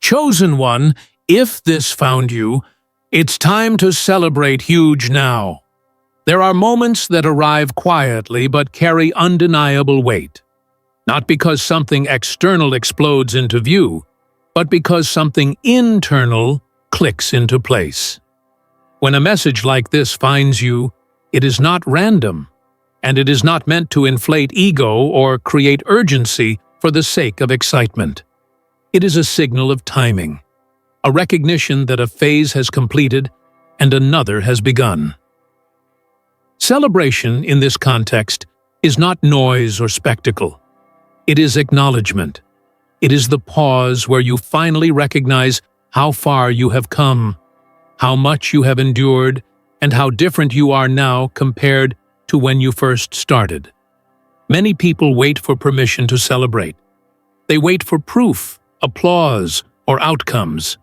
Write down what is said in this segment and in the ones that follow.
Chosen one, if this found you, it's time to celebrate huge now. There are moments that arrive quietly but carry undeniable weight. Not because something external explodes into view, but because something internal clicks into place. When a message like this finds you, it is not random, and it is not meant to inflate ego or create urgency for the sake of excitement. It is a signal of timing, a recognition that a phase has completed and another has begun. Celebration in this context is not noise or spectacle. It is acknowledgement. It is the pause where you finally recognize how far you have come, how much you have endured, and how different you are now compared to when you first started. Many people wait for permission to celebrate. They wait for proof, applause, or outcomes.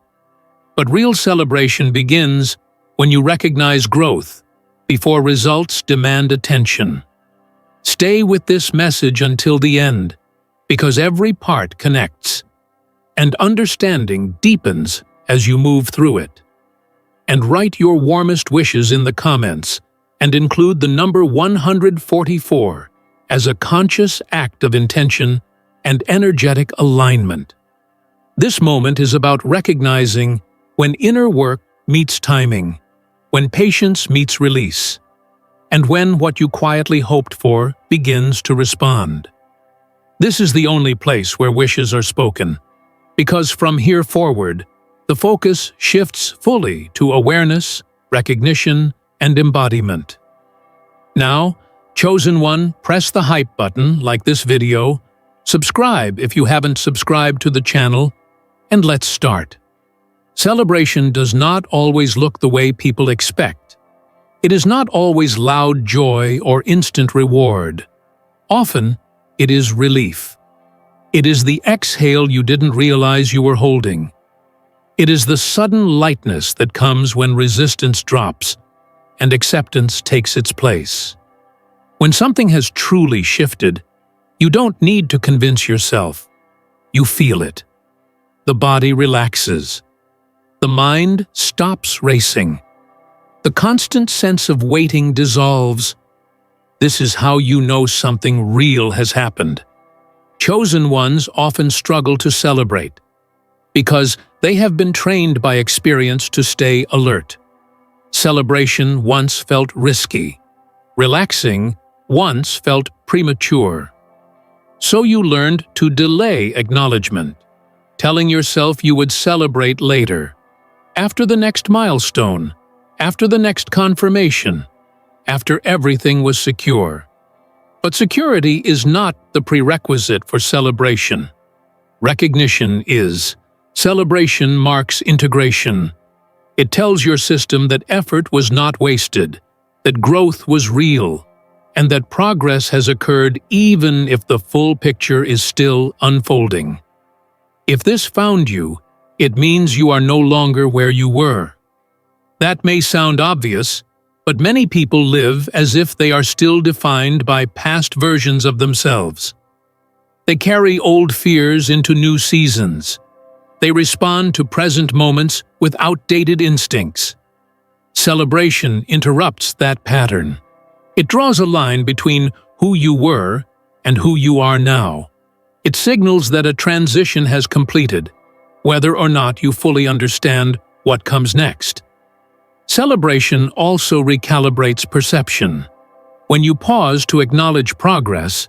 But real celebration begins when you recognize growth before results demand attention. Stay with this message until the end, because every part connects, and understanding deepens as you move through it. And write your warmest wishes in the comments, and include the number 144 as a conscious act of intention and energetic alignment. This moment is about recognizing when inner work meets timing, when patience meets release, and when what you quietly hoped for begins to respond. This is the only place where wishes are spoken, because from here forward, the focus shifts fully to awareness, recognition, and embodiment. Now, Chosen One, press the hype button like this video, subscribe if you haven't subscribed to the channel, and let's start. Celebration does not always look the way people expect. It is not always loud joy or instant reward. Often, it is relief. It is the exhale you didn't realize you were holding. It is the sudden lightness that comes when resistance drops and acceptance takes its place. When something has truly shifted, you don't need to convince yourself. You feel it. The body relaxes. The mind stops racing. The constant sense of waiting dissolves. This is how you know something real has happened. Chosen ones often struggle to celebrate because they have been trained by experience to stay alert. Celebration once felt risky. Relaxing once felt premature. So you learned to delay acknowledgement, telling yourself you would celebrate later, after the next milestone, after the next confirmation, after everything was secure. But security is not the prerequisite for celebration. Recognition is. Celebration marks integration. It tells your system that effort was not wasted, that growth was real, and that progress has occurred even if the full picture is still unfolding. If this found you, it means you are no longer where you were. That may sound obvious, but many people live as if they are still defined by past versions of themselves. They carry old fears into new seasons. They respond to present moments with outdated instincts. Celebration interrupts that pattern. It draws a line between who you were and who you are now. It signals that a transition has completed, whether or not you fully understand what comes next. Celebration also recalibrates perception. When you pause to acknowledge progress,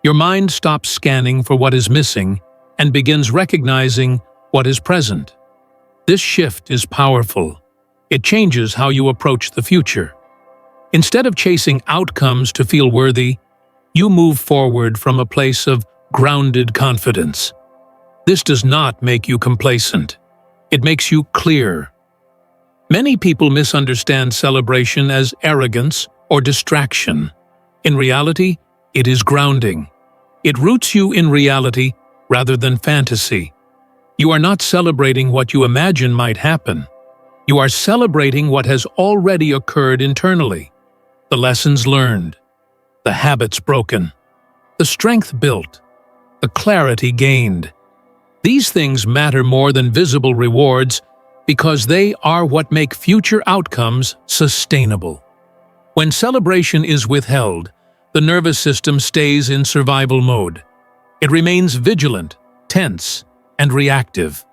your mind stops scanning for what is missing and begins recognizing what is present. This shift is powerful. It changes how you approach the future. Instead of chasing outcomes to feel worthy, you move forward from a place of grounded confidence. This does not make you complacent. It makes you clear. Many people misunderstand celebration as arrogance or distraction. In reality, it is grounding. It roots you in reality rather than fantasy. You are not celebrating what you imagine might happen. You are celebrating what has already occurred internally. The lessons learned, the habits broken, the strength built, the clarity gained. These things matter more than visible rewards because they are what make future outcomes sustainable. When celebration is withheld, the nervous system stays in survival mode. It remains vigilant, tense, and reactive.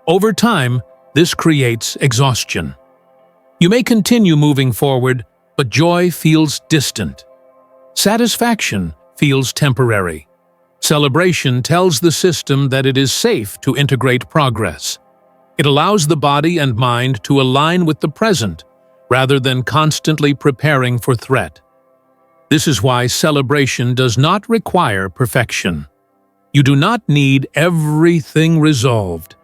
Over time, this creates exhaustion. You may continue moving forward, but joy feels distant. Satisfaction feels temporary. Celebration tells the system that it is safe to integrate progress. It allows the body and mind to align with the present, rather than constantly preparing for threat. This is why celebration does not require perfection. You do not need everything resolved.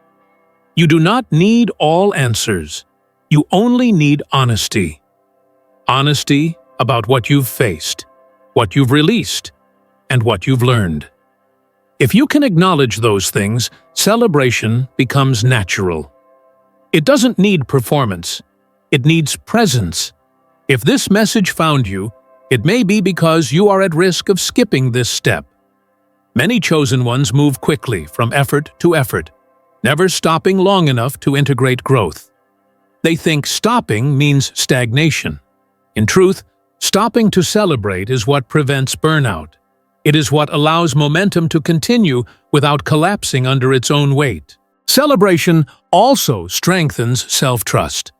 You do not need all answers. You only need honesty. Honesty about what you've faced, what you've released, and what you've learned. If you can acknowledge those things, celebration becomes natural. It doesn't need performance. It needs presence. If this message found you, it may be because you are at risk of skipping this step. Many chosen ones move quickly from effort to effort, never stopping long enough to integrate growth. They think stopping means stagnation. In truth, stopping to celebrate is what prevents burnout. It is what allows momentum to continue without collapsing under its own weight. Celebration also strengthens self-trust.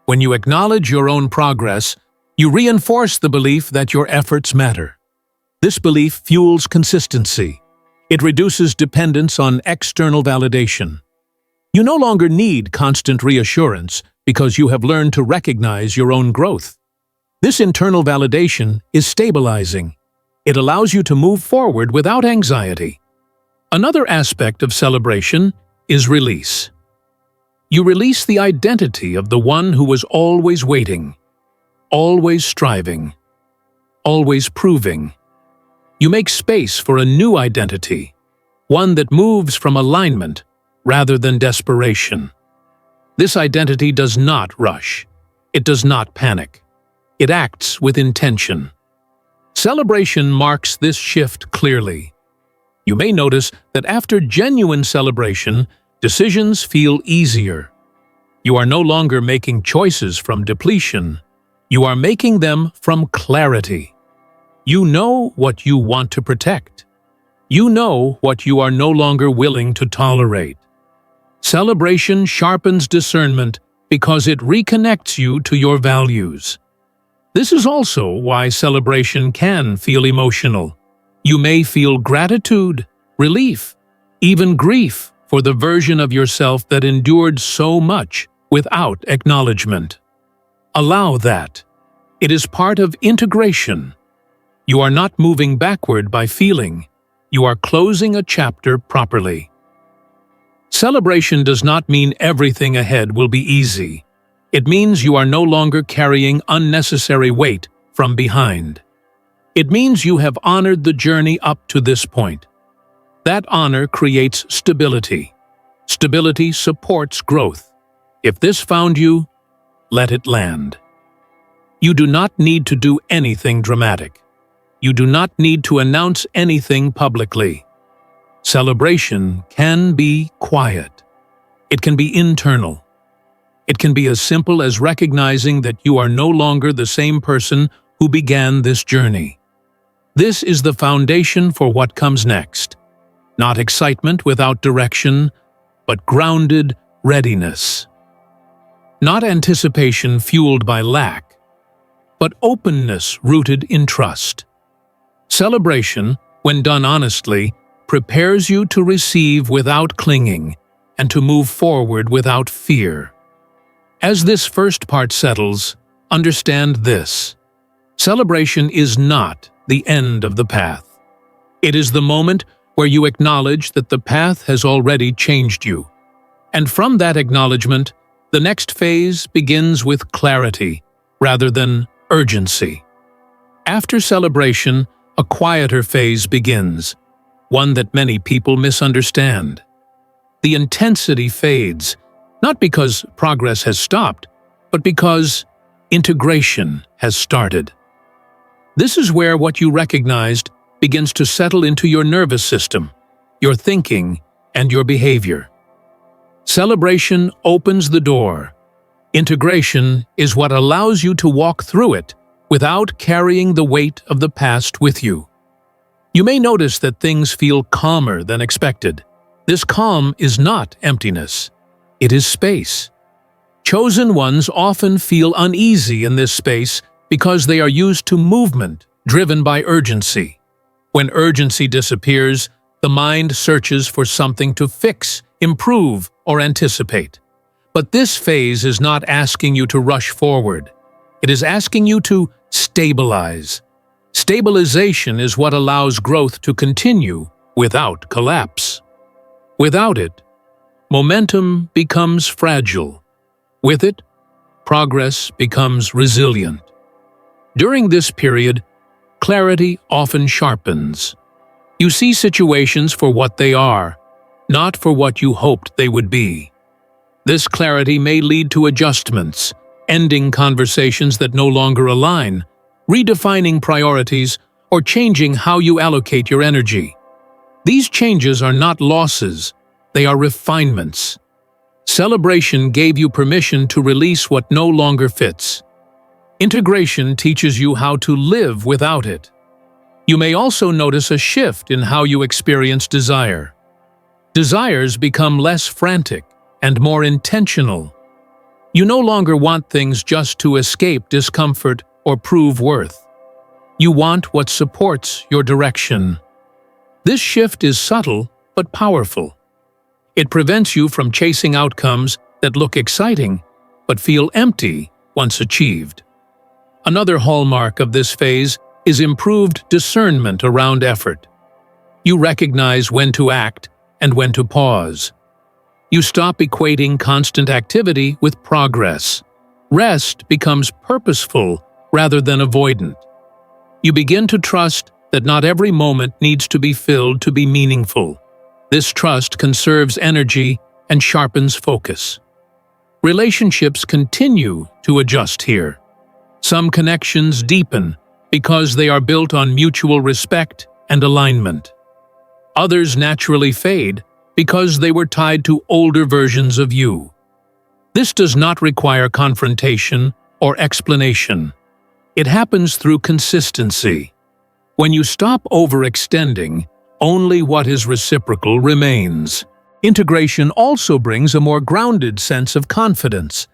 When you acknowledge your own progress, you reinforce the belief that your efforts matter. This belief fuels consistency. It reduces dependence on external validation. You no longer need constant reassurance because you have learned to recognize your own growth. This internal validation is stabilizing. It allows you to move forward without anxiety. Another aspect of celebration is release. You release the identity of the one who was always waiting, always striving, always proving. You make space for a new identity, one that moves from alignment rather than desperation. This identity does not rush. It does not panic. It acts with intention. Celebration marks this shift clearly. You may notice that after genuine celebration, decisions feel easier. You are no longer making choices from depletion. You are making them from clarity. You know what you want to protect. You know what you are no longer willing to tolerate. Celebration sharpens discernment because it reconnects you to your values. This is also why celebration can feel emotional. You may feel gratitude, relief, even grief for the version of yourself that endured so much without acknowledgement. Allow that. It is part of integration. You are not moving backward by feeling. You are closing a chapter properly. Celebration does not mean everything ahead will be easy. It means you are no longer carrying unnecessary weight from behind. It means you have honored the journey up to this point. That honor creates stability. Stability supports growth. If this found you, let it land. You do not need to do anything dramatic. You do not need to announce anything publicly. Celebration can be quiet. It can be internal. It can be as simple as recognizing that you are no longer the same person who began this journey. This is the foundation for what comes next. Not excitement without direction, but grounded readiness. Not anticipation fueled by lack, but openness rooted in trust. Celebration, when done honestly, prepares you to receive without clinging and to move forward without fear. As this first part settles, understand this. Celebration is not the end of the path. It is the moment where you acknowledge that the path has already changed you. And from that acknowledgement, the next phase begins with clarity rather than urgency. After celebration, a quieter phase begins, one that many people misunderstand. The intensity fades, not because progress has stopped, but because integration has started. This is where what you recognized begins to settle into your nervous system, your thinking, and your behavior. Celebration opens the door. Integration is what allows you to walk through it without carrying the weight of the past with you. You may notice that things feel calmer than expected. This calm is not emptiness. It is space. Chosen ones often feel uneasy in this space because they are used to movement driven by urgency. When urgency disappears, the mind searches for something to fix, improve, or anticipate. But this phase is not asking you to rush forward. It is asking you to stabilize. Stabilization is what allows growth to continue without collapse. Without it, momentum becomes fragile. With it, progress becomes resilient. During this period, clarity often sharpens. You see situations for what they are, not for what you hoped they would be. This clarity may lead to adjustments, ending conversations that no longer align, redefining priorities, or changing how you allocate your energy. These changes are not losses, they are refinements. Celebration gave you permission to release what no longer fits. Integration teaches you how to live without it. You may also notice a shift in how you experience desire. Desires become less frantic and more intentional. You no longer want things just to escape discomfort or prove worth. You want what supports your direction. This shift is subtle but powerful. It prevents you from chasing outcomes that look exciting but feel empty once achieved. Another hallmark of this phase is improved discernment around effort. You recognize when to act and when to pause. You stop equating constant activity with progress. Rest becomes purposeful rather than avoidant. You begin to trust that not every moment needs to be filled to be meaningful. This trust conserves energy and sharpens focus. Relationships continue to adjust here. Some connections deepen because they are built on mutual respect and alignment. Others naturally fade because they were tied to older versions of you. This does not require confrontation or explanation. It happens through consistency. When you stop overextending, only what is reciprocal remains. Integration also brings a more grounded sense of confidence,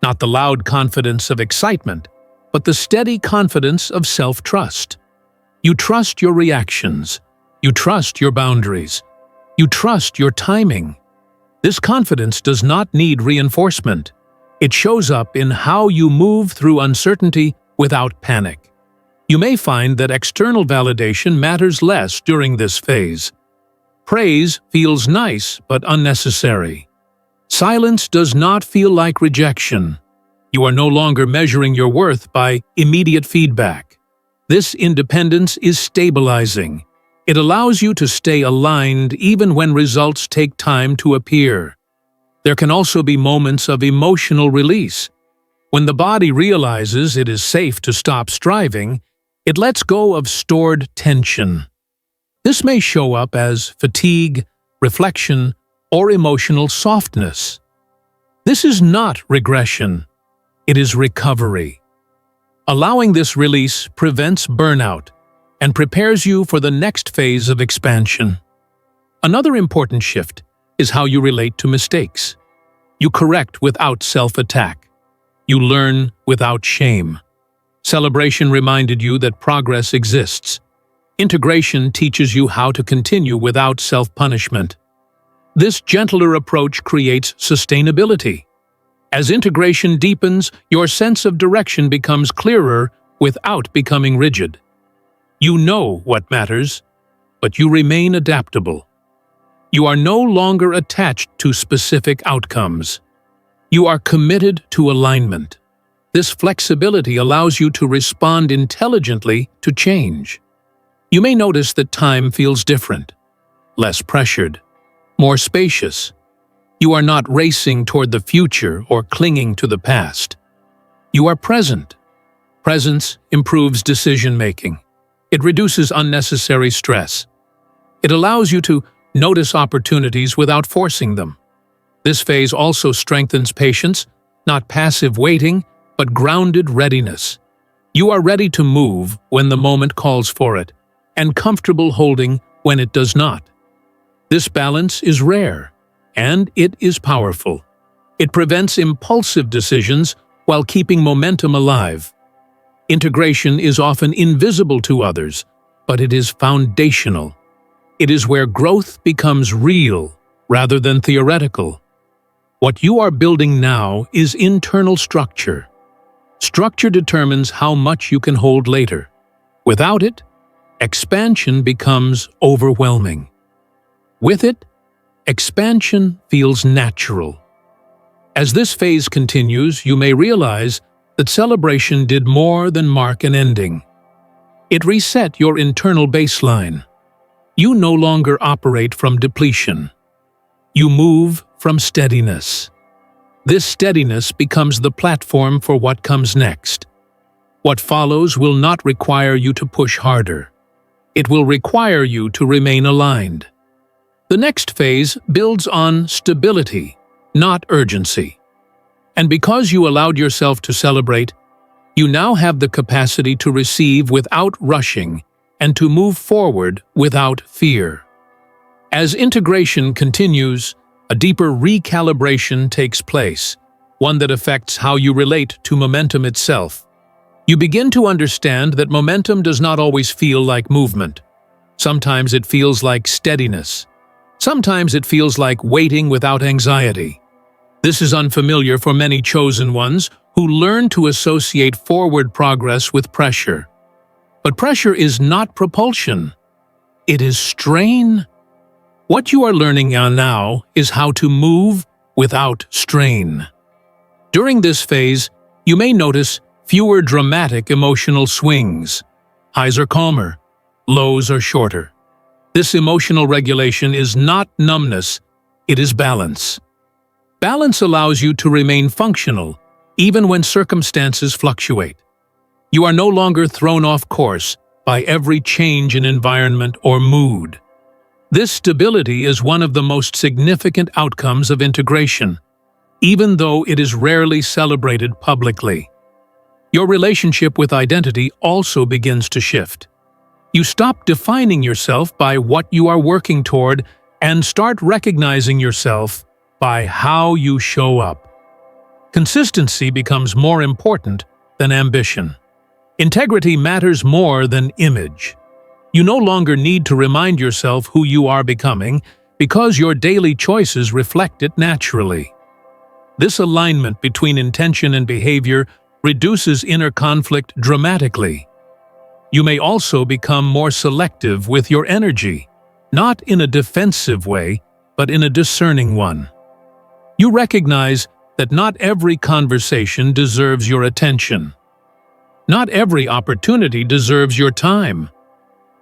not the loud confidence of excitement, but the steady confidence of self-trust. You trust your reactions. You trust your boundaries. You trust your timing. This confidence does not need reinforcement. It shows up in how you move through uncertainty without panic. You may find that external validation matters less during this phase. Praise feels nice but unnecessary. Silence does not feel like rejection. You are no longer measuring your worth by immediate feedback. This independence is stabilizing. It allows you to stay aligned even when results take time to appear. There can also be moments of emotional release. When the body realizes it is safe to stop striving, it lets go of stored tension. This may show up as fatigue, reflection, or emotional softness. This is not regression. It is recovery. Allowing this release prevents burnout and prepares you for the next phase of expansion. Another important shift is how you relate to mistakes. You correct without self-attack. You learn without shame. Celebration reminded you that progress exists. Integration teaches you how to continue without self-punishment. This gentler approach creates sustainability. As integration deepens, your sense of direction becomes clearer without becoming rigid. You know what matters, but you remain adaptable. You are no longer attached to specific outcomes. You are committed to alignment. This flexibility allows you to respond intelligently to change. You may notice that time feels different, less pressured, more spacious. You are not racing toward the future or clinging to the past. You are present. Presence improves decision-making. It reduces unnecessary stress. It allows you to Notice opportunities without forcing them. This phase also strengthens patience, not passive waiting, but grounded readiness. You are ready to move when the moment calls for it, and comfortable holding when it does not. This balance is rare, and it is powerful. It prevents impulsive decisions while keeping momentum alive. Integration is often invisible to others, but it is foundational. It is where growth becomes real rather than theoretical. What you are building now is internal structure. Structure determines how much you can hold later. Without it, expansion becomes overwhelming. With it, expansion feels natural. As this phase continues, you may realize that celebration did more than mark an ending. It reset your internal baseline. You no longer operate from depletion. You move from steadiness. This steadiness becomes the platform for what comes next. What follows will not require you to push harder. It will require you to remain aligned. The next phase builds on stability, not urgency. And because you allowed yourself to celebrate, you now have the capacity to receive without rushing and to move forward without fear. As integration continues, a deeper recalibration takes place, one that affects how you relate to momentum itself. You begin to understand that momentum does not always feel like movement. Sometimes it feels like steadiness. Sometimes it feels like waiting without anxiety. This is unfamiliar for many chosen ones who learn to associate forward progress with pressure. But pressure is not propulsion. It is strain. What you are learning now is how to move without strain. During this phase, you may notice fewer dramatic emotional swings. Highs are calmer, lows are shorter. This emotional regulation is not numbness, it is balance. Balance allows you to remain functional, even when circumstances fluctuate. You are no longer thrown off course by every change in environment or mood. This stability is one of the most significant outcomes of integration, even though it is rarely celebrated publicly. Your relationship with identity also begins to shift. You stop defining yourself by what you are working toward and start recognizing yourself by how you show up. Consistency becomes more important than ambition. Integrity matters more than image. You no longer need to remind yourself who you are becoming because your daily choices reflect it naturally. This alignment between intention and behavior reduces inner conflict dramatically. You may also become more selective with your energy, not in a defensive way, but in a discerning one. You recognize that not every conversation deserves your attention. Not every opportunity deserves your time.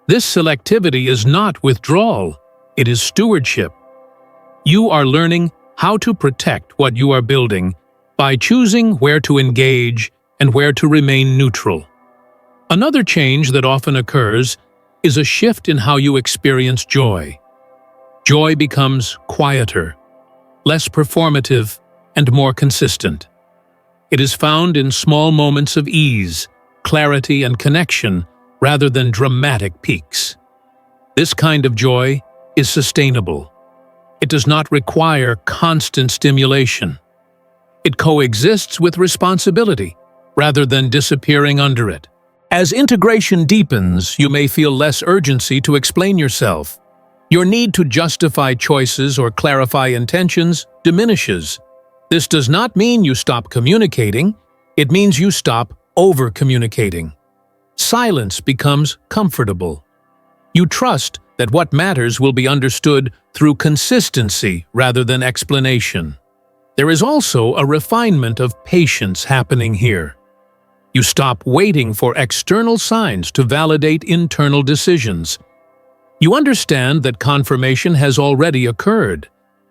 This selectivity is not withdrawal, it is stewardship. You are learning how to protect what you are building by choosing where to engage and where to remain neutral. Another change that often occurs is a shift in how you experience joy. Joy becomes quieter, less performative, and more consistent. It is found in small moments of ease, clarity, and connection rather than dramatic peaks. This kind of joy is sustainable. It does not require constant stimulation. It coexists with responsibility rather than disappearing under it. As integration deepens, you may feel less urgency to explain yourself. Your need to justify choices or clarify intentions diminishes. This does not mean you stop communicating, it means you stop over-communicating. Silence becomes comfortable. You trust that what matters will be understood through consistency rather than explanation. There is also a refinement of patience happening here. You stop waiting for external signs to validate internal decisions. You understand that confirmation has already occurred,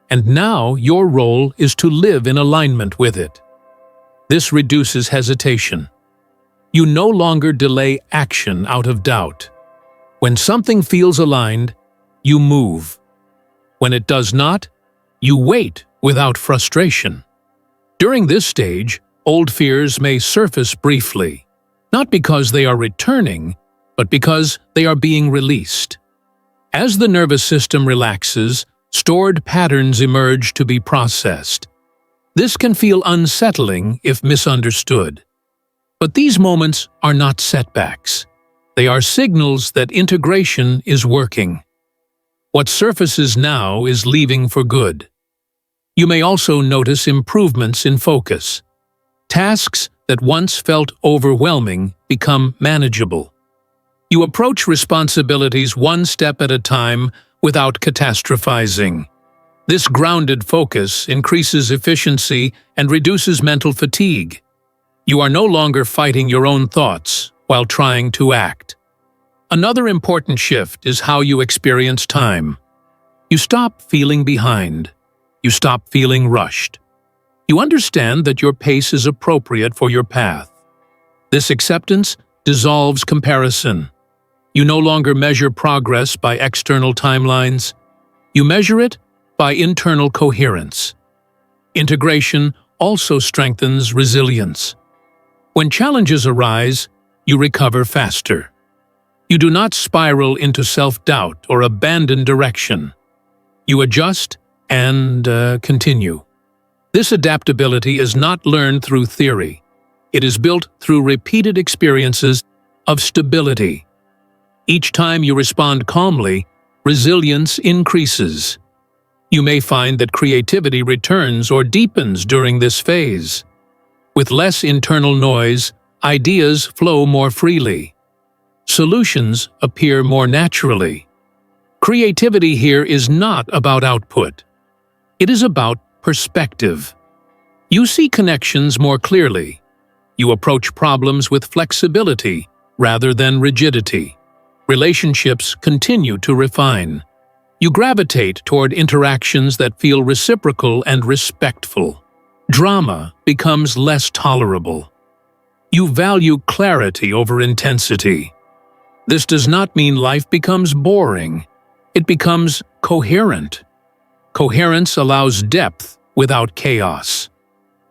and now your role is to live in alignment with it. This reduces hesitation. You no longer delay action out of doubt. When something feels aligned, you move. When it does not, you wait without frustration. During this stage, old fears may surface briefly, not because they are returning, but because they are being released. As the nervous system relaxes, stored patterns emerge to be processed. This can feel unsettling if misunderstood. But these moments are not setbacks. They are signals that integration is working. What surfaces now is leaving for good. You may also notice improvements in focus. Tasks that once felt overwhelming become manageable. You approach responsibilities one step at a time without catastrophizing. This grounded focus increases efficiency and reduces mental fatigue. You are no longer fighting your own thoughts while trying to act. Another important shift is how you experience time. You stop feeling behind. You stop feeling rushed. You understand that your pace is appropriate for your path. This acceptance dissolves comparison. You no longer measure progress by external timelines. You measure it by internal coherence. Integration also strengthens resilience. When challenges arise, you recover faster. You do not spiral into self-doubt or abandon direction. You adjust and continue. This adaptability is not learned through theory. It is built through repeated experiences of stability. Each time you respond calmly, resilience increases. You may find that creativity returns or deepens during this phase. With less internal noise, ideas flow more freely. Solutions appear more naturally. Creativity here is not about output. It is about perspective. You see connections more clearly. You approach problems with flexibility rather than rigidity. Relationships continue to refine. You gravitate toward interactions that feel reciprocal and respectful. Drama becomes less tolerable. You value clarity over intensity. This does not mean life becomes boring. It becomes coherent. Coherence allows depth without chaos.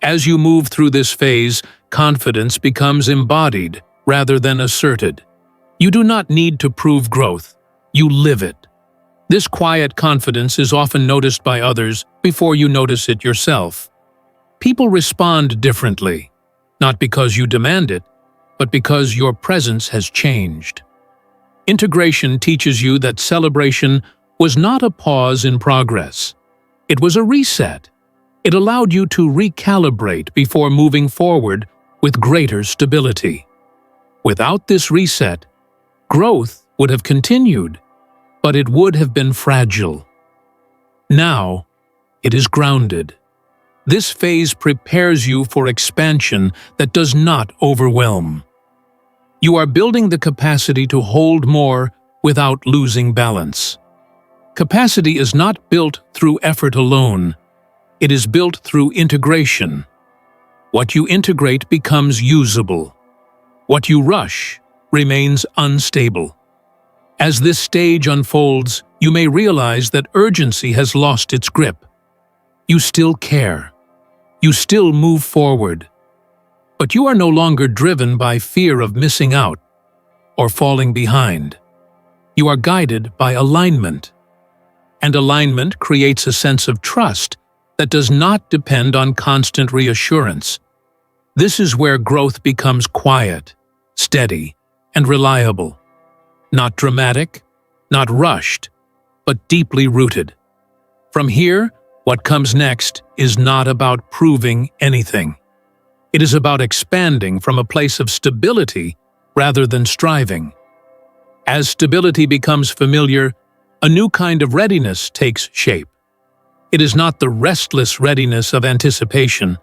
As you move through this phase, confidence becomes embodied rather than asserted. You do not need to prove growth. You live it. This quiet confidence is often noticed by others before you notice it yourself. People respond differently, not because you demand it, but because your presence has changed. Integration teaches you that celebration was not a pause in progress. It was a reset. It allowed you to recalibrate before moving forward with greater stability. Without this reset, growth would have continued, but it would have been fragile. Now, it is grounded. This phase prepares you for expansion that does not overwhelm. You are building the capacity to hold more without losing balance. Capacity is not built through effort alone. It is built through integration. What you integrate becomes usable. What you rush remains unstable. As this stage unfolds, you may realize that urgency has lost its grip. You still care. You still move forward. But you are no longer driven by fear of missing out or falling behind. You are guided by alignment. And alignment creates a sense of trust that does not depend on constant reassurance. This is where growth becomes quiet, steady, and reliable. Not dramatic, not rushed, but deeply rooted. From here, what comes next is not about proving anything. It is about expanding from a place of stability rather than striving. As stability becomes familiar, a new kind of readiness takes shape. It is not the restless readiness of anticipation,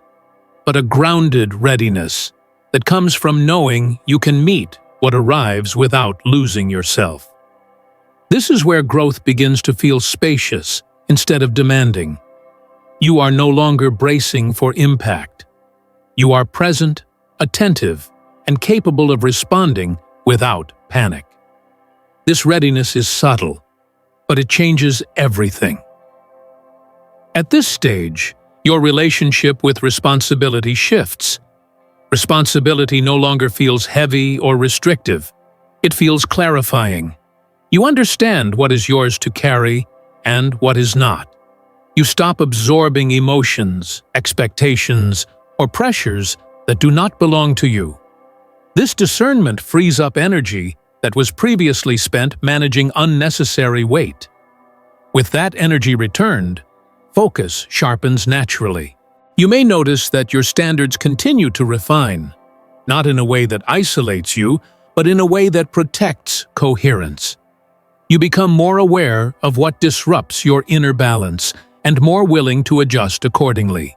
but a grounded readiness that comes from knowing you can meet what arrives without losing yourself. This is where growth begins to feel spacious instead of demanding. You are no longer bracing for impact. You are present, attentive, and capable of responding without panic. This readiness is subtle, but it changes everything. At this stage, your relationship with responsibility shifts. Responsibility no longer feels heavy or restrictive. It feels clarifying. You understand what is yours to carry and what is not. You stop absorbing emotions, expectations, or pressures that do not belong to you. This discernment frees up energy that was previously spent managing unnecessary weight. With that energy returned, focus sharpens naturally. You may notice that your standards continue to refine, not in a way that isolates you, but in a way that protects coherence. You become more aware of what disrupts your inner balance and more willing to adjust accordingly.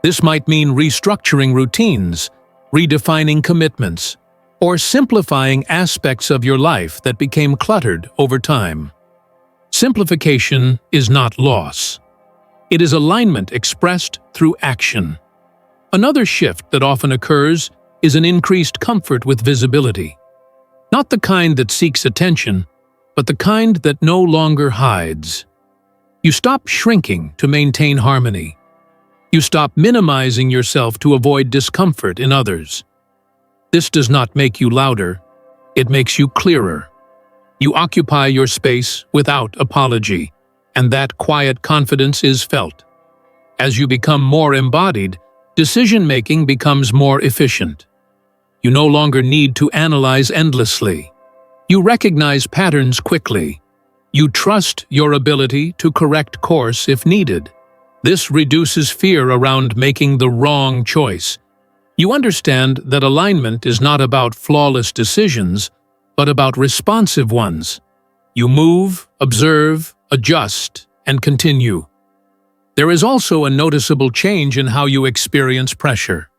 This might mean restructuring routines, redefining commitments, or simplifying aspects of your life that became cluttered over time. Simplification is not loss. It is alignment expressed through action. Another shift that often occurs is an increased comfort with visibility. Not the kind that seeks attention, but the kind that no longer hides. You stop shrinking to maintain harmony. You stop minimizing yourself to avoid discomfort in others. This does not make you louder, it makes you clearer. You occupy your space without apology, and that quiet confidence is felt. As you become more embodied, decision-making becomes more efficient. You no longer need to analyze endlessly. You recognize patterns quickly. You trust your ability to correct course if needed. This reduces fear around making the wrong choice. You understand that alignment is not about flawless decisions, but about responsive ones. You move, observe, adjust, and continue. There is also a noticeable change in how you experience pressure.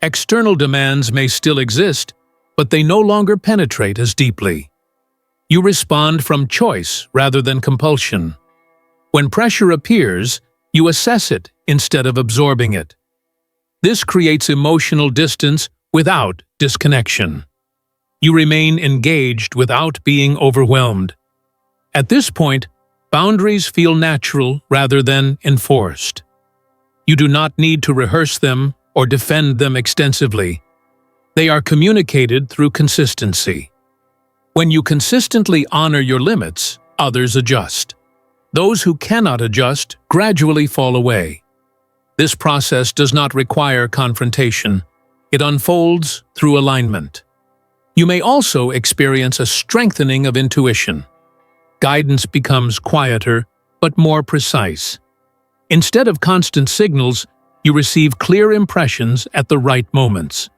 External demands may still exist, but they no longer penetrate as deeply. You respond from choice rather than compulsion. When pressure appears, you assess it instead of absorbing it. This creates emotional distance without disconnection. You remain engaged without being overwhelmed. At this point, boundaries feel natural rather than enforced. You do not need to rehearse them or defend them extensively. They are communicated through consistency. When you consistently honor your limits, others adjust. Those who cannot adjust gradually fall away. This process does not require confrontation. It unfolds through alignment. You may also experience a strengthening of intuition. Guidance becomes quieter, but more precise. Instead of constant signals, you receive clear impressions at the right moments.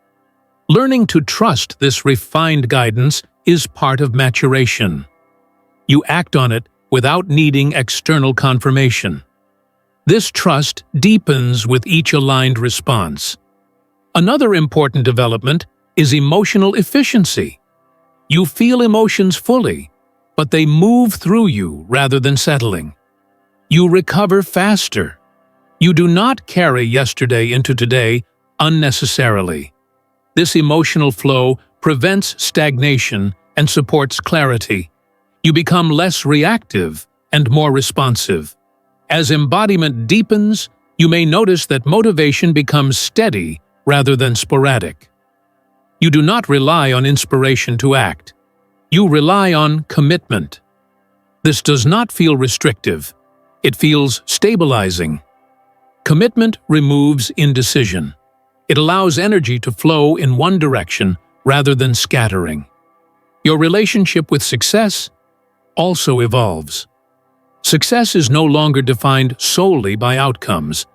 Learning to trust this refined guidance is part of maturation. You act on it without needing external confirmation. This trust deepens with each aligned response. Another important development is emotional efficiency. You feel emotions fully, but they move through you rather than settling. You recover faster. You do not carry yesterday into today unnecessarily. This emotional flow prevents stagnation and supports clarity. You become less reactive and more responsive. As embodiment deepens, you may notice that motivation becomes steady rather than sporadic. You do not rely on inspiration to act. You rely on commitment. This does not feel restrictive. It feels stabilizing. Commitment removes indecision. It allows energy to flow in one direction rather than scattering. Your relationship with success also evolves. Success is no longer defined solely by outcomes.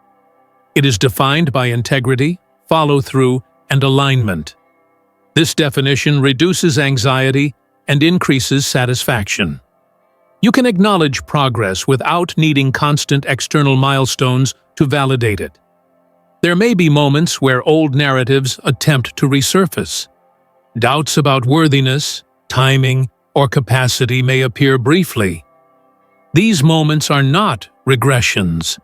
It is defined by integrity, follow-through, and alignment. This definition reduces anxiety and increases satisfaction. You can acknowledge progress without needing constant external milestones to validate it. There may be moments where old narratives attempt to resurface. Doubts about worthiness, timing, or capacity may appear briefly. These moments are not regressions.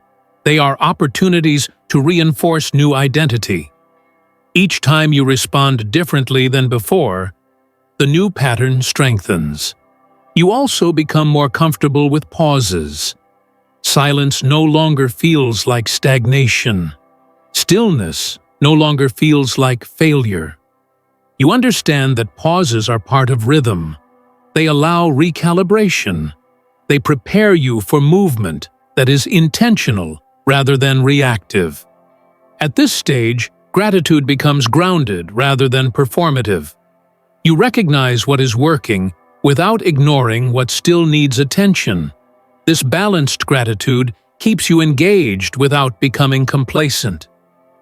They are opportunities to reinforce new identity. Each time you respond differently than before, the new pattern strengthens. You also become more comfortable with pauses. Silence no longer feels like stagnation. Stillness no longer feels like failure. You understand that pauses are part of rhythm. They allow recalibration. They prepare you for movement that is intentional rather than reactive. At this stage, gratitude becomes grounded rather than performative. You recognize what is working without ignoring what still needs attention. This balanced gratitude keeps you engaged without becoming complacent.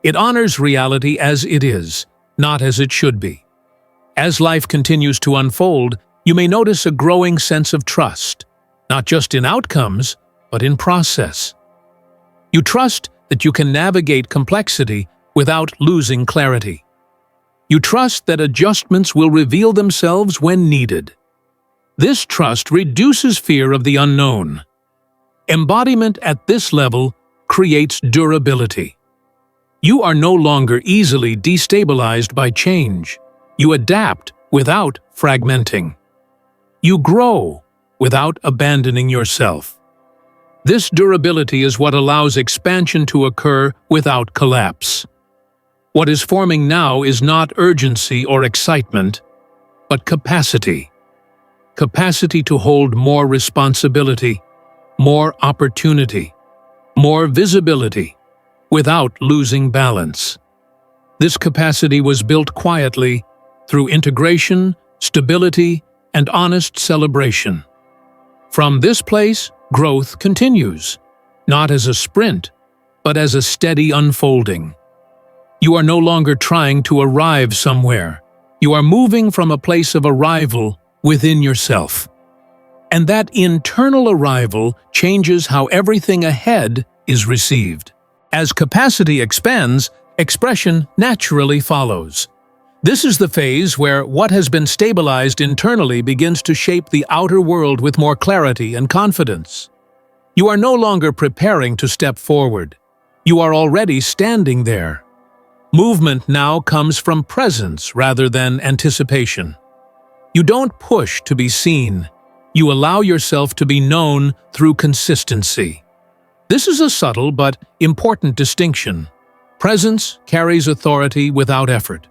It honors reality as it is, not as it should be. As life continues to unfold, you may notice a growing sense of trust, not just in outcomes, but in process. You trust that you can navigate complexity without losing clarity. You trust that adjustments will reveal themselves when needed. This trust reduces fear of the unknown. Embodiment at this level creates durability. You are no longer easily destabilized by change. You adapt without fragmenting. You grow without abandoning yourself. This durability is what allows expansion to occur without collapse. What is forming now is not urgency or excitement, but capacity. Capacity to hold more responsibility, more opportunity, more visibility, without losing balance. This capacity was built quietly through integration, stability, and honest celebration. From this place, growth continues, not as a sprint, but as a steady unfolding. You are no longer trying to arrive somewhere. You are moving from a place of arrival within yourself. And that internal arrival changes how everything ahead is received. As capacity expands, expression naturally follows. This is the phase where what has been stabilized internally begins to shape the outer world with more clarity and confidence. You are no longer preparing to step forward. You are already standing there. Movement now comes from presence rather than anticipation. You don't push to be seen. You allow yourself to be known through consistency. This is a subtle but important distinction. Presence carries authority without effort.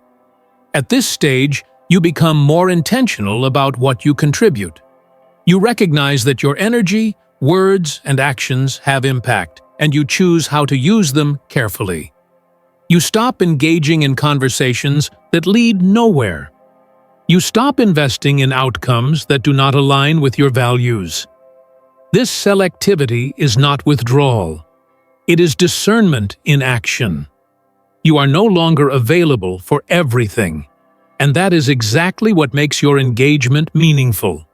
At this stage, you become more intentional about what you contribute. You recognize that your energy, words, and actions have impact, and you choose how to use them carefully. You stop engaging in conversations that lead nowhere. You stop investing in outcomes that do not align with your values. This selectivity is not withdrawal. It is discernment in action. You are no longer available for everything, and that is exactly what makes your engagement meaningful.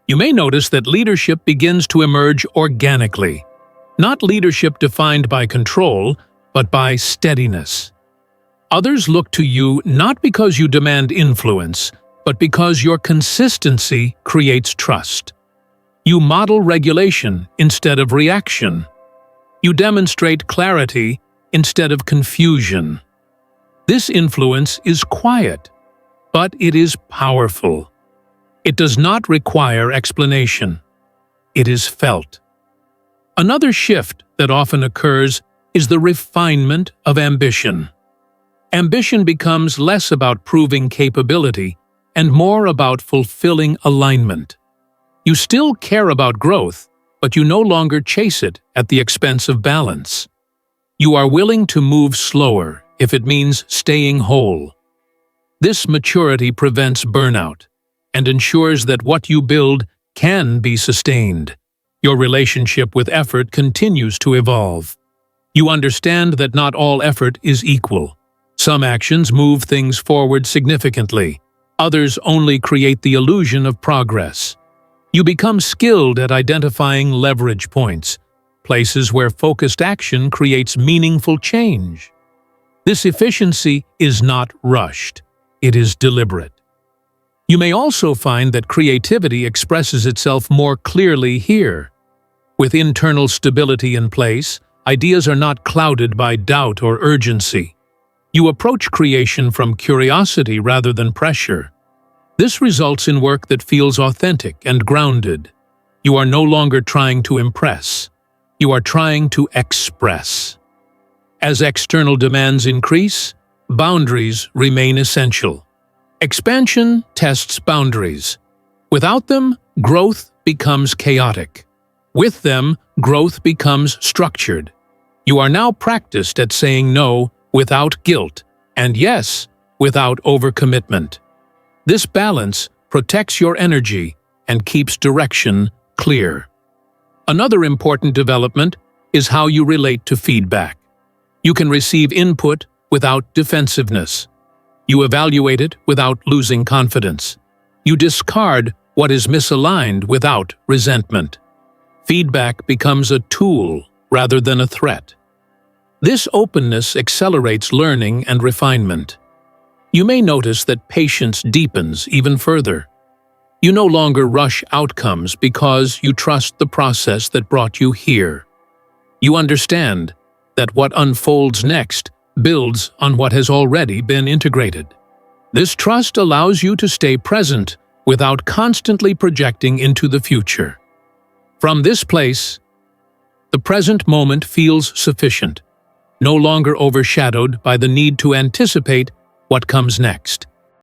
You may notice that leadership begins to emerge organically, not leadership defined by control, but by steadiness. Others look to you not because you demand influence, but because your consistency creates trust. You model regulation instead of reaction. You demonstrate clarity instead of confusion. This influence is quiet, but it is powerful. It does not require explanation. It is felt. Another shift that often occurs is the refinement of ambition. Ambition becomes less about proving capability and more about fulfilling alignment. You still care about growth, but you no longer chase it at the expense of balance. You are willing to move slower if it means staying whole. This maturity prevents burnout and ensures that what you build can be sustained. Your relationship with effort continues to evolve. You understand that not all effort is equal. Some actions move things forward significantly. Others only create the illusion of progress. You become skilled at identifying leverage points, places where focused action creates meaningful change. This efficiency is not rushed. It is deliberate. You may also find that creativity expresses itself more clearly here. With internal stability in place, ideas are not clouded by doubt or urgency. You approach creation from curiosity rather than pressure. This results in work that feels authentic and grounded. You are no longer trying to impress. You are trying to express. As external demands increase, boundaries remain essential. Expansion tests boundaries. Without them, growth becomes chaotic. With them, growth becomes structured. You are now practiced at saying no without guilt, and yes without overcommitment. This balance protects your energy and keeps direction clear. Another important development is how you relate to feedback. You can receive input without defensiveness. You evaluate it without losing confidence. You discard what is misaligned without resentment. Feedback becomes a tool rather than a threat. This openness accelerates learning and refinement. You may notice that patience deepens even further. You no longer rush outcomes because you trust the process that brought you here. You understand that what unfolds next builds on what has already been integrated. This trust allows you to stay present without constantly projecting into the future. From this place, the present moment feels sufficient, no longer overshadowed by the need to anticipate what comes next.